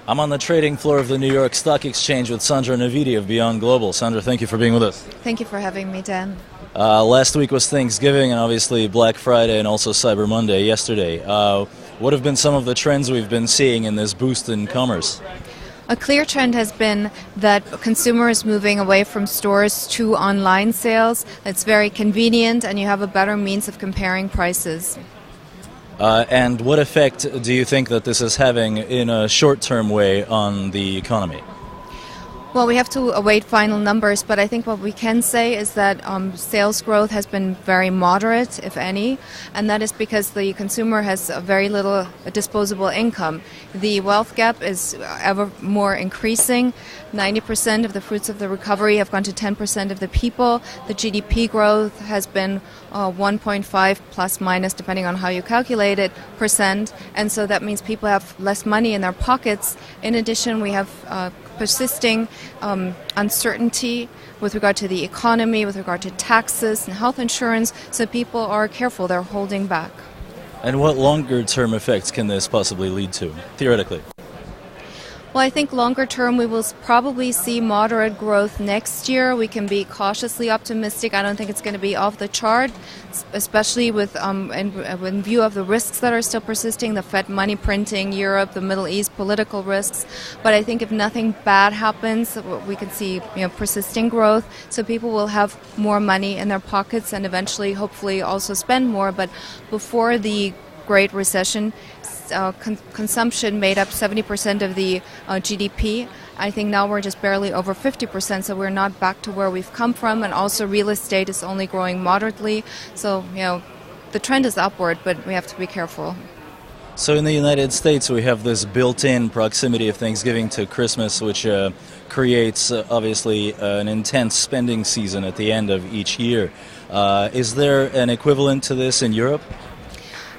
I'm on the trading floor of the New York Stock Exchange with Sandra Navidi of BeyondGlobal. Sandra, thank you for being with us. Thank you for having me, Dan. Last week was Thanksgiving and obviously Black Friday and also Cyber Monday yesterday. What have been some of the trends we've been seeing in this boost in commerce? A clear trend has been that consumers moving away from stores to online sales. It's very convenient and you have a better means of comparing prices. And what effect do you think that this is having in a short-term way on the economy? Well, we have to await final numbers, but I think what we can say is that sales growth has been very moderate, if any, and that is because the consumer has very little disposable income. The wealth gap is ever more increasing. 90% of the fruits of the recovery have gone to 10% of the people. The GDP growth has been 1.5 plus minus, depending on how you calculate it, percent, and so that means people have less money in their pockets. In addition, we have persisting uncertainty with regard to the economy, with regard to taxes and health insurance, so people are careful, they're holding back. And what longer-term effects can this possibly lead to, theoretically? Well, I think longer term we will probably see moderate growth next year. We can be cautiously optimistic. I don't think it's going to be off the chart, especially with in view of the risks that are still persisting, the Fed money printing, Europe, the Middle East, political risks. But I think if nothing bad happens, we can see persisting growth. So people will have more money in their pockets and eventually, hopefully, also spend more. But before the Great Recession, consumption made up 70% of the GDP. I think now we're just barely over 50%, so we're not back to where we've come from, and also real estate is only growing moderately. So, the trend is upward, but we have to be careful. So in the United States, we have this built-in proximity of Thanksgiving to Christmas, which creates, obviously, an intense spending season at the end of each year. Is there an equivalent to this in Europe?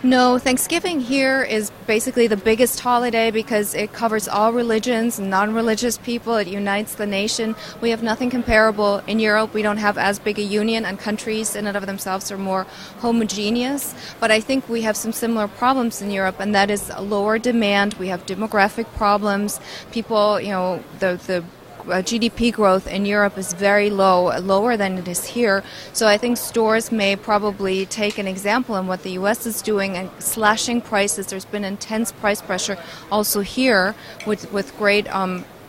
No, Thanksgiving here is basically the biggest holiday because it covers all religions and non-religious people. It unites the nation. We have nothing comparable in Europe. We don't have as big a union, and countries in and of themselves are more homogeneous. But I think we have some similar problems in Europe, and that is lower demand. We have demographic problems. People, the GDP growth in Europe is very low, lower than it is here. So I think stores may probably take an example in what the U.S. is doing and slashing prices. There's been intense price pressure also here with great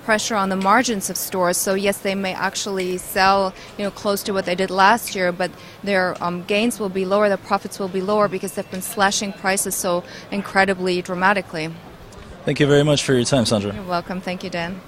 pressure on the margins of stores. So yes, they may actually sell close to what they did last year, but their gains will be lower, their profits will be lower because they've been slashing prices so incredibly dramatically. Thank you very much for your time, Sandra. You're welcome. Thank you, Dan.